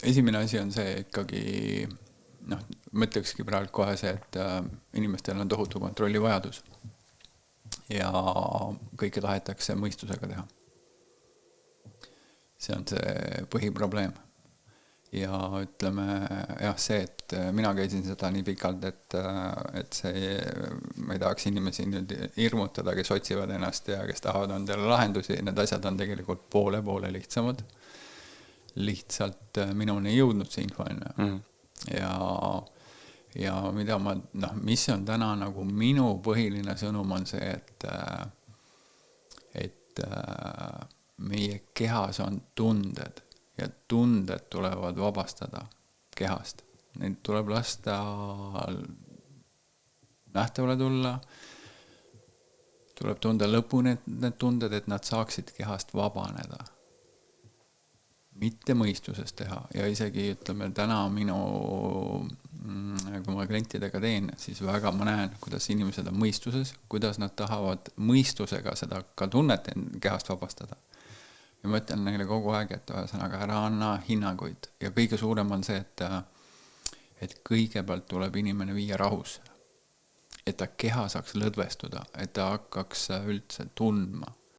esimene asi on see ikkagi, mõtlekski praegu kohe see, et inimestel on tohutu kontrollivajadus ja kõike tahetakse mõistusega teha. See on see põhiprobleem. Ja ütleme, see, et mina käisin seda nii pikalt, et see, ma ei tahaks inimesi nüüd hirmutada, kes otsivad ennast ja kes tahavad endale lahendusi, need asjad on tegelikult poole lihtsamad. Lihtsalt minuni ei jõudnud see info enne. Ja mida ma, mis on täna nagu minu põhiline sõnum on see, et meie kehas on tunded ja tunded tulevad vabastada kehast. Neid tuleb lasta nähtavale tulla, tuleb tunda lõpuni need tunded, et nad saaksid kehast vabaneda. Mitte mõistusest teha ja isegi ütleme täna minu, kui ma klientidega teen, siis väga ma näen, kuidas inimesed on mõistuses, kuidas nad tahavad mõistusega seda ka tunnet kehast vabastada. Ja ma ütlen neile kogu aeg, et ühesõnaga ära anna hinnanguid ja kõige suurem on see, et kõigepealt tuleb inimene viia rahus, et ta keha saaks lõdvestuda, et ta hakkaks üldse tundma